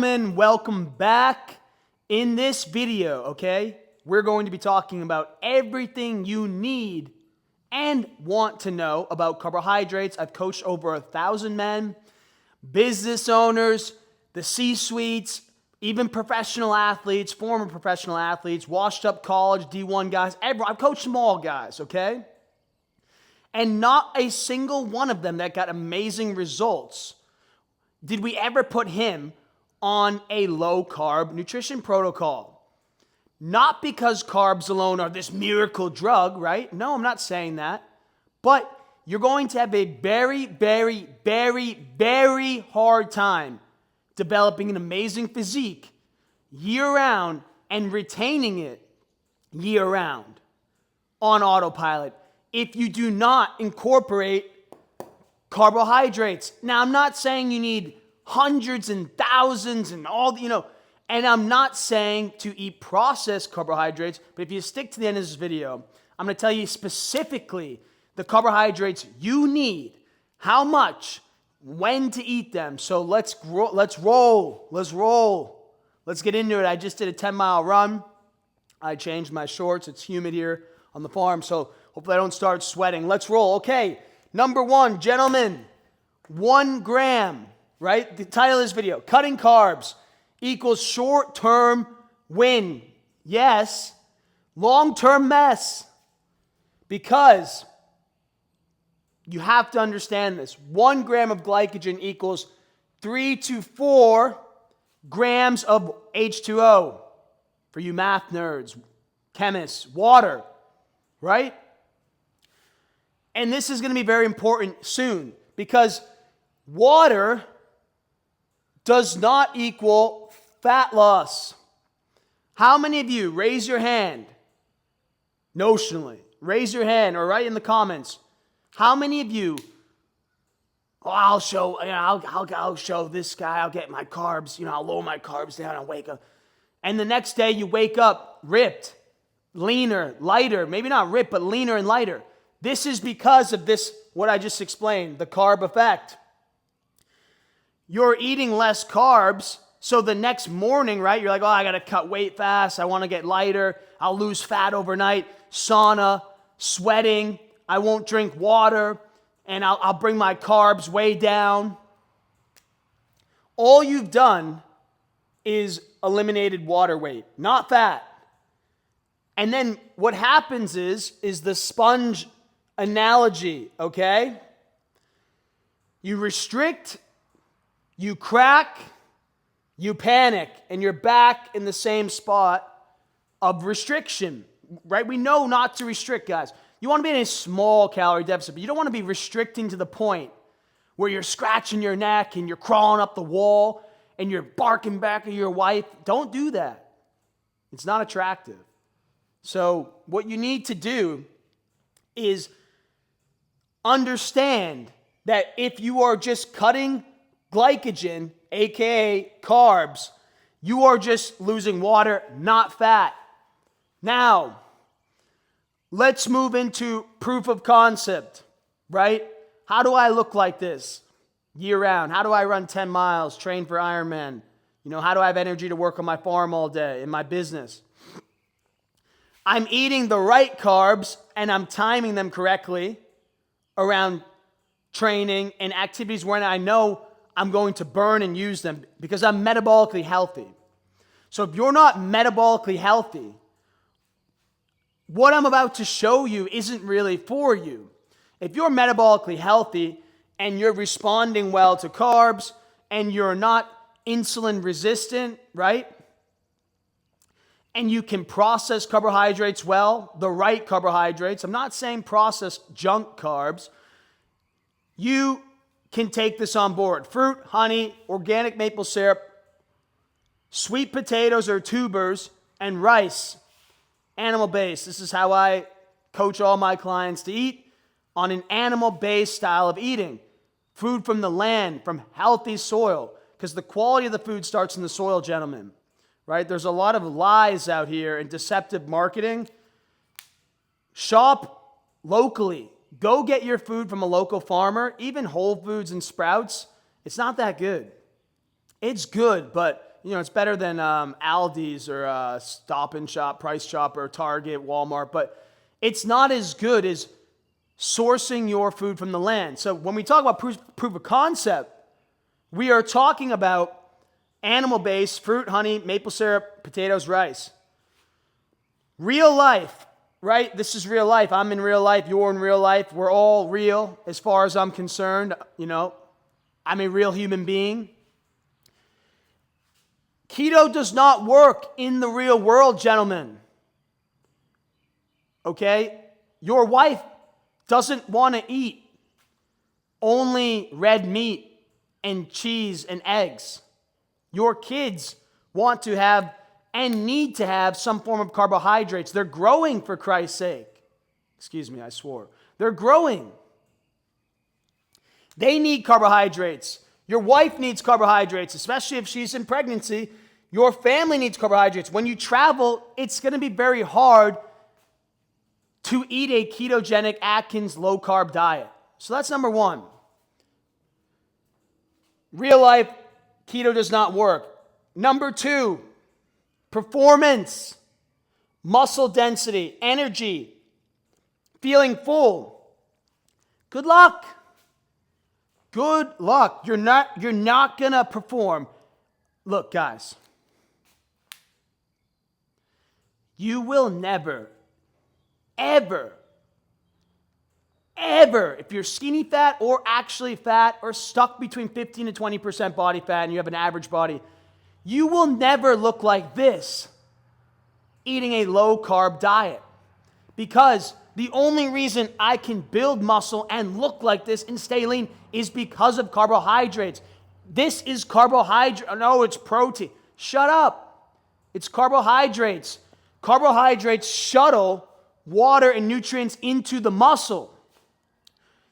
Welcome back. In this video, okay, we're going to be talking about everything you need and want to know about carbohydrates. I've coached over 1,000 men, business owners, the C-suites, even professional athletes, former professional athletes, washed up college, D1 guys. I've coached them all, guys, okay? And not a single one of them that got amazing results did we ever put him on a low-carb nutrition protocol. Not because carbs alone are this miracle drug, right? No, I'm not saying that. But you're going to have a very, very, very, very hard time developing an amazing physique year-round and retaining it year-round on autopilot if you do not incorporate carbohydrates. Now, I'm not saying you need hundreds and thousands and all, and I'm not saying to eat processed carbohydrates, but if you stick to the end of this video, I'm going to tell you specifically the carbohydrates you need, how much, when to eat them. So let's roll. Let's get into it. I just did a 10-mile run. I changed my shorts. It's humid here on the farm, so hopefully I don't start sweating. Let's roll. Okay, number one, gentlemen, 1 gram. Right? The title of this video, cutting carbs equals short-term win. Yes, long-term mess. Because you have to understand this. 1 gram of glycogen equals 3 to 4 grams of H2O. For you math nerds, chemists, water. Right? And this is going to be very important soon because water does not equal fat loss. How many of you, raise your hand, notionally, raise your hand or write in the comments, how many of you, I'll show this guy, I'll get my carbs, I'll lower my carbs down, I'll wake up. And the next day you wake up ripped, leaner, lighter, maybe not ripped, but leaner and lighter. This is because of this, what I just explained, the carb effect. You're eating less carbs, so the next morning, right, you're like, I got to cut weight fast. I want to get lighter. I'll lose fat overnight. Sauna, sweating. I won't drink water, and I'll bring my carbs way down. All you've done is eliminated water weight, not fat. And then what happens is the sponge analogy, okay? You restrict, you crack, you panic, and you're back in the same spot of restriction, right? We know not to restrict, guys. You want to be in a small calorie deficit, but you don't want to be restricting to the point where you're scratching your neck and you're crawling up the wall and you're barking back at your wife. Don't do that. It's not attractive. So what you need to do is understand that if you are just cutting glycogen, aka carbs, you are just losing water, not fat. Now, let's move into proof of concept, right? How do I look like this year-round? How do I run 10 miles, train for Ironman? How do I have energy to work on my farm all day, in my business? I'm eating the right carbs, and I'm timing them correctly around training and activities when I know I'm going to burn and use them because I'm metabolically healthy. So if you're not metabolically healthy, what I'm about to show you isn't really for you. If you're metabolically healthy and you're responding well to carbs and you're not insulin resistant, right? And you can process carbohydrates well, the right carbohydrates. I'm not saying process junk carbs. You can take this on board. Fruit, honey, organic maple syrup, sweet potatoes or tubers, and rice, animal-based. This is how I coach all my clients to eat on an animal-based style of eating. Food from the land, from healthy soil, because the quality of the food starts in the soil, gentlemen. Right? There's a lot of lies out here and deceptive marketing. Shop locally. Go get your food from a local farmer, even Whole Foods and Sprouts. It's not that good. It's good, but it's better than Aldi's or Stop and Shop, Price Chopper, Target, Walmart, but it's not as good as sourcing your food from the land. So when we talk about proof of concept, we are talking about animal-based fruit, honey, maple syrup, potatoes, rice. Real life, right? This is real life. I'm in real life. You're in real life. We're all real as far as I'm concerned. I'm a real human being. Keto does not work in the real world, gentlemen. Okay? Your wife doesn't want to eat only red meat and cheese and eggs. Your kids want to have and need to have some form of carbohydrates. They're growing, for Christ's sake. Excuse me, I swore. They're growing. They need carbohydrates. Your wife needs carbohydrates, especially if she's in pregnancy. Your family needs carbohydrates. When you travel, it's going to be very hard to eat a ketogenic Atkins low-carb diet. So that's number one. Real life, keto does not work. Number two, performance, muscle density, energy, feeling full. Good luck. Good luck. You're not going to perform. Look, guys. You will never, ever, if you're skinny fat or actually fat or stuck between 15 to 20% body fat and you have an average body, you will never look like this eating a low-carb diet. Because the only reason I can build muscle and look like this and stay lean is because of carbohydrates. This is carbohydrate. No, it's protein. Shut up. It's carbohydrates. Carbohydrates shuttle water and nutrients into the muscle.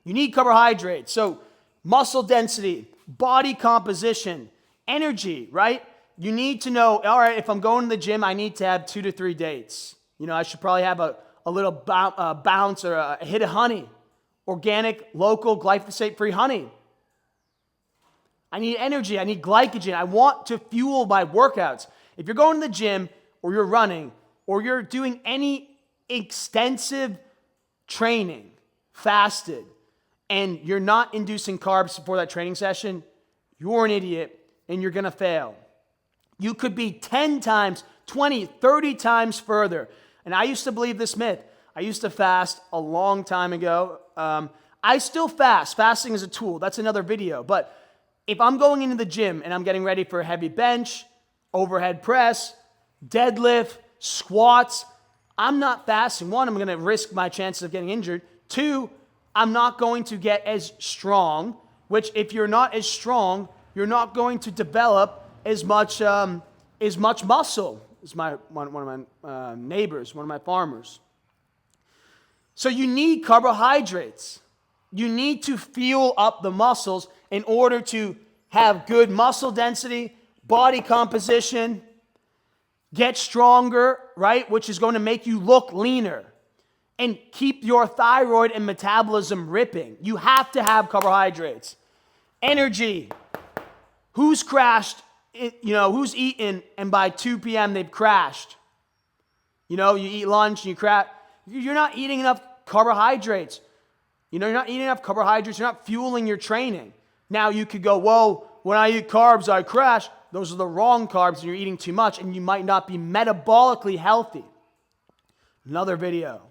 You need carbohydrates. So muscle density, body composition, energy, right? You need to know, all right, if I'm going to the gym, I need to have 2 to 3 dates. I should probably have a little bounce or a hit of honey. Organic, local, glyphosate-free honey. I need energy. I need glycogen. I want to fuel my workouts. If you're going to the gym or you're running or you're doing any extensive training, fasted, and you're not inducing carbs before that training session, you're an idiot and you're going to fail. You could be 10 times, 20, 30 times further. And I used to believe this myth. I used to fast a long time ago. I still fast. Fasting is a tool. That's another video. But if I'm going into the gym and I'm getting ready for a heavy bench, overhead press, deadlift, squats, I'm not fasting. One, I'm going to risk my chances of getting injured. Two, I'm not going to get as strong, which if you're not as strong, you're not going to develop as much muscle. Is one of my neighbors, one of my farmers. So you need carbohydrates. You need to fuel up the muscles in order to have good muscle density, body composition, get stronger, right? Which is going to make you look leaner and keep your thyroid and metabolism ripping. You have to have carbohydrates. Energy. Who's crashed? Who's eaten and by 2 p.m. they've crashed? You eat lunch and you crash. You're not eating enough carbohydrates. You're not eating enough carbohydrates. You're not fueling your training. Now you could go, whoa, when I eat carbs, I crash. Those are the wrong carbs and you're eating too much and you might not be metabolically healthy. Another video.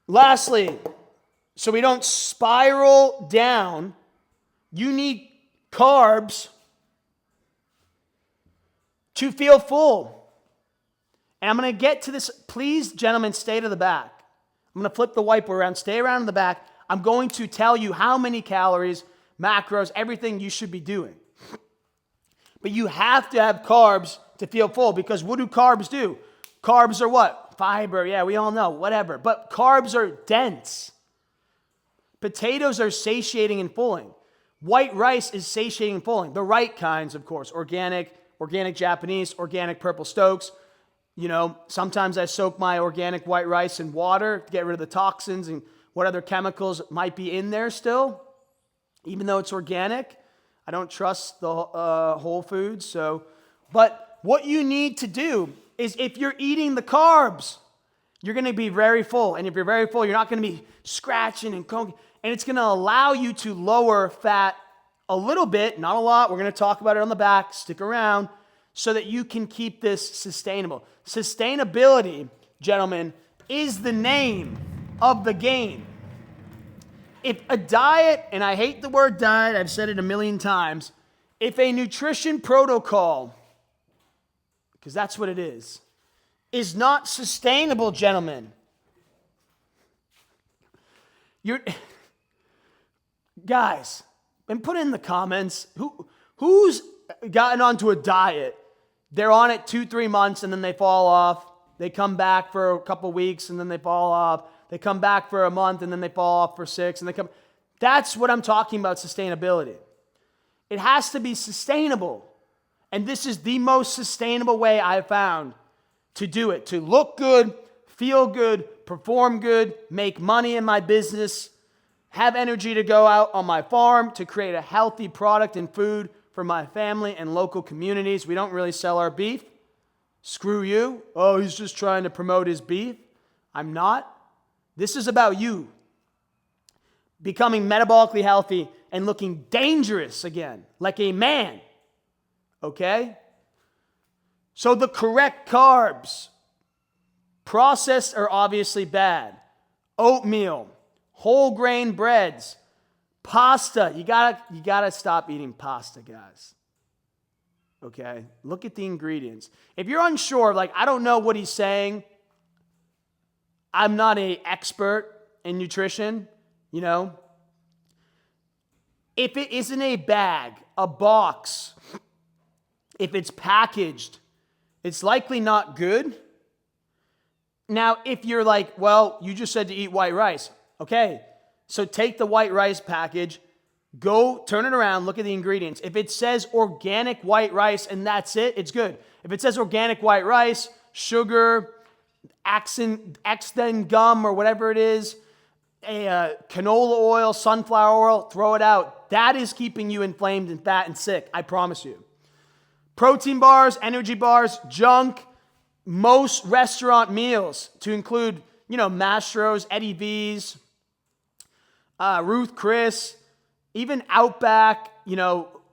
Lastly, so we don't spiral down, you need carbs to feel full. And I'm going to get to this. Please, gentlemen, stay to the back. I'm going to flip the whiteboard around. Stay around in the back. I'm going to tell you how many calories, macros, everything you should be doing. But you have to have carbs to feel full because what do carbs do? Carbs are what? Fiber. Yeah, we all know. Whatever. But carbs are dense. Potatoes are satiating and fulling. White rice is satiating and fulling. The right kinds, of course. Organic Japanese, organic purple Stokes. Sometimes I soak my organic white rice in water to get rid of the toxins and what other chemicals might be in there still, even though it's organic. I don't trust the Whole Foods. But what you need to do is if you're eating the carbs, you're going to be very full. And if you're very full, you're not going to be scratching and coking. And it's going to allow you to lower fat a little bit, not a lot. We're going to talk about it on the back. Stick around so that you can keep this sustainable. Sustainability, gentlemen, is the name of the game. If a diet, and I hate the word diet, I've said it a million times, if a nutrition protocol, because that's what it is not sustainable, gentlemen, guys, and put in the comments, who's gotten onto a diet, they're on it 2-3 months and then they fall off, they come back for a couple weeks and then they fall off, they come back for a month and then they fall off for 6, and that's what I'm talking about, sustainability. It has to be sustainable. And this is the most sustainable way I've found to do it, to look good, feel good, perform good, make money in my business, have energy to go out on my farm, to create a healthy product and food for my family and local communities. We don't really sell our beef. Screw you. Oh, he's just trying to promote his beef. I'm not. This is about you becoming metabolically healthy and looking dangerous again, like a man. Okay? So the correct carbs, processed are obviously bad. Oatmeal, whole grain breads, pasta. You gotta stop eating pasta, guys. Okay? Look at the ingredients. If you're unsure, like, I don't know what he's saying, I'm not an expert in nutrition, you know. If it isn't a bag, a box, if it's packaged, it's likely not good. Now, if you're like, well, you just said to eat white rice. Okay, so take the white rice package, go turn it around, look at the ingredients. If it says organic white rice and that's it, it's good. If it says organic white rice, sugar, Xden gum or whatever it is, canola oil, sunflower oil, throw it out. That is keeping you inflamed and fat and sick, I promise you. Protein bars, energy bars, junk, most restaurant meals to include, Mastro's, Eddie V's, Ruth Chris, even Outback,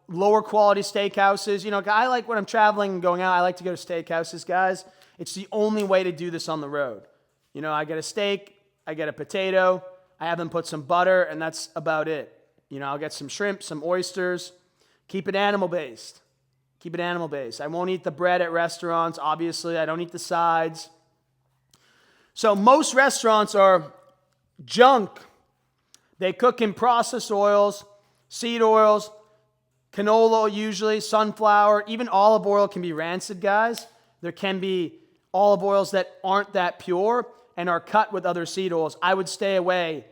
lower quality steakhouses. I like when I'm traveling and going out, I like to go to steakhouses, guys. It's the only way to do this on the road. I get a steak, I get a potato, I have them put some butter, and that's about it. I'll get some shrimp, some oysters. Keep it animal-based. Keep it animal-based. I won't eat the bread at restaurants, obviously. I don't eat the sides. So most restaurants are junk. They cook in processed oils, seed oils, canola oil usually, sunflower, even olive oil can be rancid, guys. There can be olive oils that aren't that pure and are cut with other seed oils. I would stay away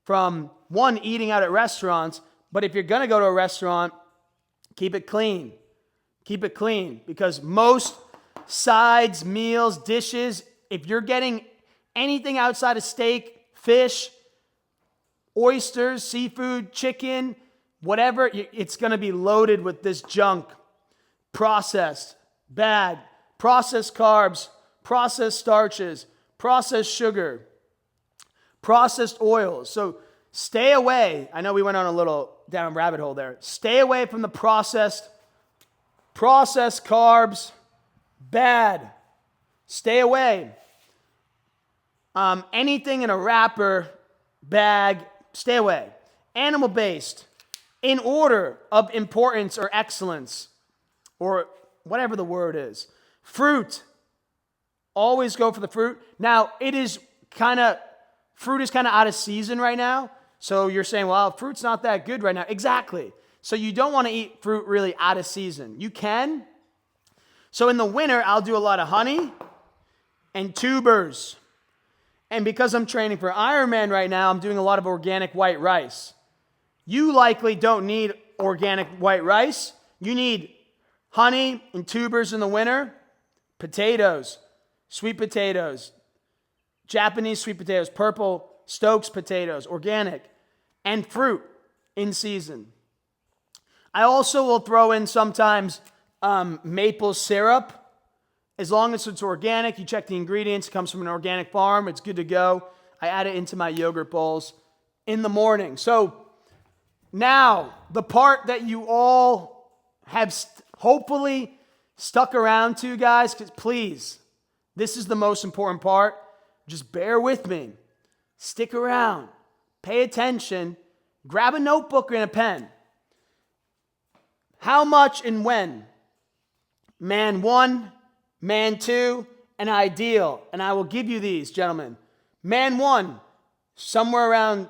from, one, eating out at restaurants, but if you're going to go to a restaurant, keep it clean. Keep it clean, because most sides, meals, dishes, if you're getting anything outside of steak, fish, oysters, seafood, chicken, whatever, it's going to be loaded with this junk. Processed, bad, processed carbs, processed starches, processed sugar, processed oils. So stay away. I know we went on a little down rabbit hole there. Stay away from the processed carbs, bad. Stay away. Anything in a wrapper, bag, stay away. Animal-based, in order of importance or excellence, or whatever the word is. Fruit, always go for the fruit. Now, fruit is kind of out of season right now. So you're saying, well, fruit's not that good right now. Exactly. So you don't want to eat fruit really out of season. You can. So in the winter, I'll do a lot of honey and tubers. And because I'm training for Ironman right now, I'm doing a lot of organic white rice. You likely don't need organic white rice. You need honey and tubers in the winter, potatoes, sweet potatoes, Japanese sweet potatoes, purple Stokes potatoes, organic, and fruit in season. I also will throw in sometimes maple syrup. As long as it's organic, you check the ingredients, it comes from an organic farm, it's good to go. I add it into my yogurt bowls in the morning. So now, the part that you all have hopefully stuck around to, guys, because please, this is the most important part. Just bear with me. Stick around. Pay attention. Grab a notebook and a pen. How much and when? Man 1, man 2, and ideal. And I will give you these, gentlemen. Man 1, somewhere around,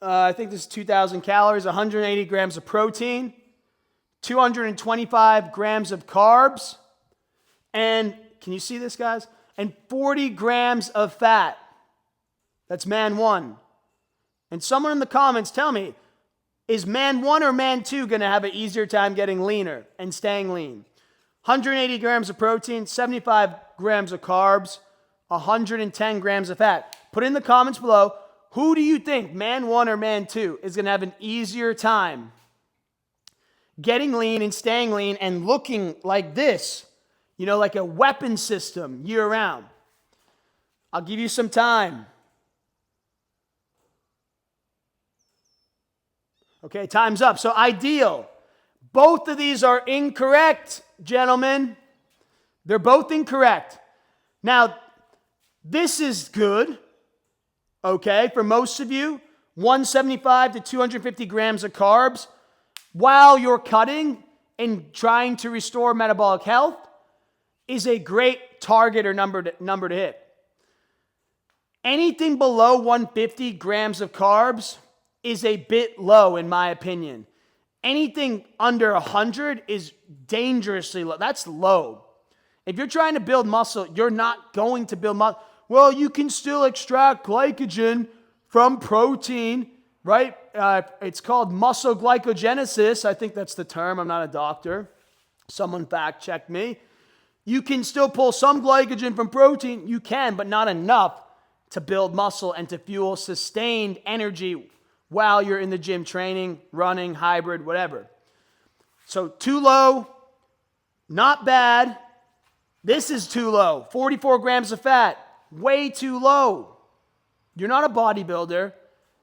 I think this is 2,000 calories, 180 grams of protein, 225 grams of carbs, and can you see this, guys? And 40 grams of fat. That's man 1. And someone in the comments tell me, is man 1 or man 2 going to have an easier time getting leaner and staying lean? 180 grams of protein, 75 grams of carbs, 110 grams of fat. Put in the comments below, who do you think, man 1 or man 2, is going to have an easier time getting lean and staying lean and looking like this? You know, like a weapon system year-round. I'll give you some time. Okay, time's up. So ideal. Both of these are incorrect, gentlemen. They're both incorrect. Now, this is good, okay, for most of you. 175 to 250 grams of carbs while you're cutting and trying to restore metabolic health is a great target or number to hit. Anything below 150 grams of carbs is a bit low, in my opinion. Anything under 100 is dangerously low. That's low. If you're trying to build muscle, you're not going to build muscle. Well, you can still extract glycogen from protein, right? It's called muscle glycogenesis. I think that's the term. I'm not a doctor. Someone fact check me. You can still pull some glycogen from protein. You can, but not enough to build muscle and to fuel sustained energy while you're in the gym training, running, hybrid, whatever. So too low, not bad. This is too low. 44 grams of fat, way too low. You're not a bodybuilder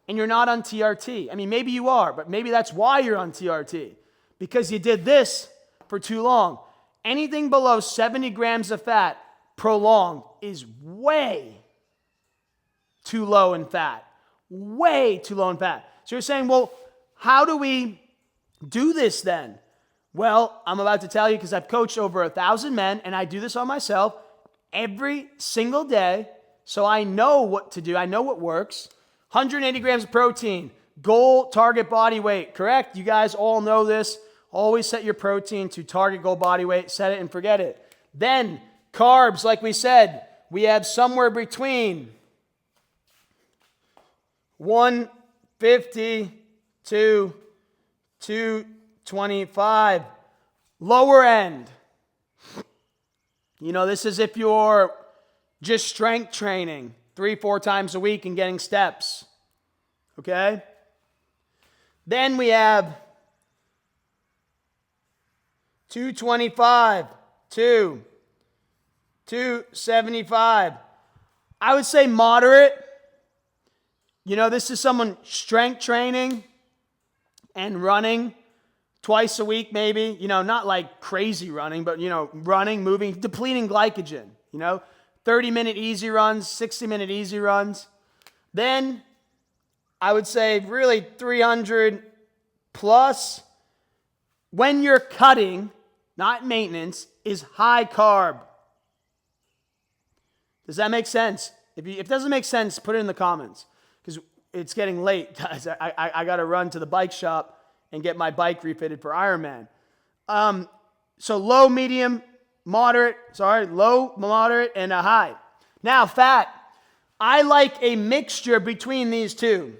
and you're not on TRT. I mean, maybe you are, but maybe that's why you're on TRT, because you did this for too long. Anything below 70 grams of fat prolonged is way too low in fat. Way too low in fat. So you're saying, well, how do we do this then? Well, I'm about to tell you because I've coached over 1,000 men and I do this on myself every single day. So I know what to do. I know what works. 180 grams of protein, goal target body weight, correct? You guys all know this. Always set your protein to target goal body weight. Set it and forget it. Then carbs, like we said, we have somewhere between 150 to 225. Lower end. You know, this is if you're just strength training 3-4 times a week and getting steps. Okay? Then we have 225 to 275. I would say moderate. You know, this is someone strength training and running twice a week maybe. You know, not like crazy running, but, you know, running, moving, depleting glycogen. You know, 30-minute easy runs, 60-minute easy runs. Then I would say really 300 plus. When you're cutting, not maintenance, is high carb. Does that make sense? If it doesn't make sense, put it in the comments. Because it's getting late, guys. I got to run to the bike shop and get my bike refitted for Ironman. So low, medium, moderate, low, moderate, and a high. Now, fat. I like a mixture between these two.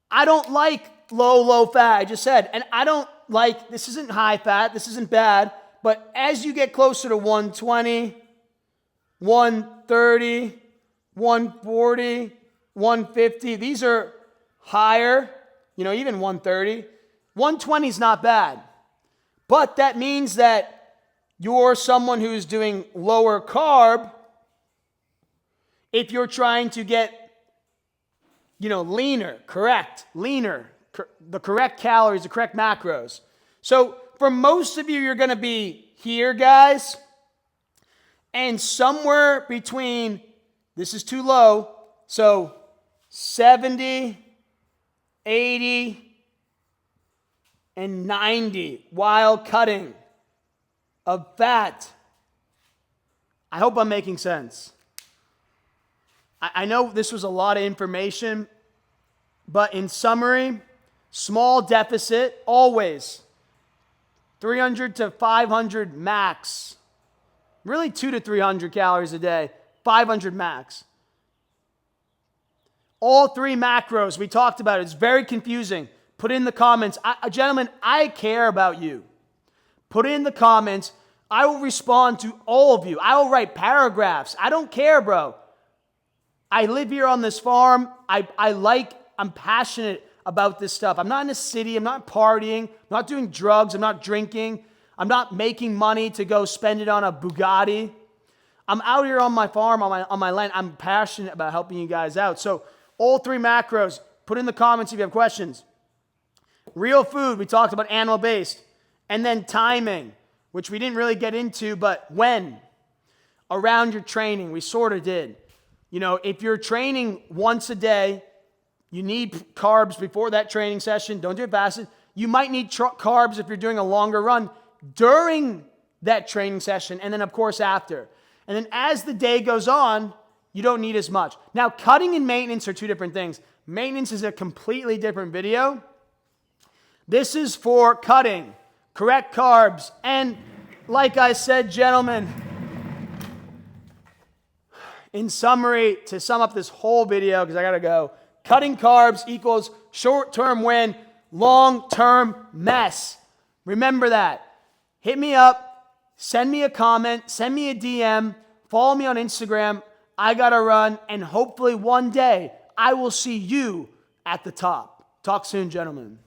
I don't like low fat, I just said. And I don't like, this isn't high fat, this isn't bad. But as you get closer to 120, 130, 140, 150, these are higher, you know, even 130. 120 is not bad. But that means that you're someone who's doing lower carb if you're trying to get, leaner, the correct calories, the correct macros. So for most of you, you're going to be here, guys, and somewhere between, this is too low, so 70, 80, and 90 while cutting of fat. I hope I'm making sense. I know this was a lot of information, but in summary, small deficit, always 300 to 500 max. Really 200 to 300 calories a day, 500 max. All three macros we talked about. It's very confusing. Put in the comments. Gentlemen, I care about you. Put in the comments. I will respond to all of you. I will write paragraphs. I don't care, bro. I live here on this farm. I'm passionate about this stuff. I'm not in a city. I'm not partying. I'm not doing drugs. I'm not drinking. I'm not making money to go spend it on a Bugatti. I'm out here on my farm, on my land. I'm passionate about helping you guys out. So all three macros, put in the comments if you have questions. Real food, we talked about animal-based. And then timing, which we didn't really get into, but when? Around your training, we sort of did. If you're training once a day, you need carbs before that training session. Don't do it fasted. You might need carbs if you're doing a longer run during that training session, and then, of course, after. And then as the day goes on, you don't need as much. Now, cutting and maintenance are two different things. Maintenance is a completely different video. This is for cutting, correct carbs. And like I said, gentlemen, in summary, to sum up this whole video, because I got to go, cutting carbs equals short-term win, long-term mess. Remember that. Hit me up, send me a comment, send me a DM, follow me on Instagram. I got to run, and hopefully one day I will see you at the top. Talk soon, gentlemen.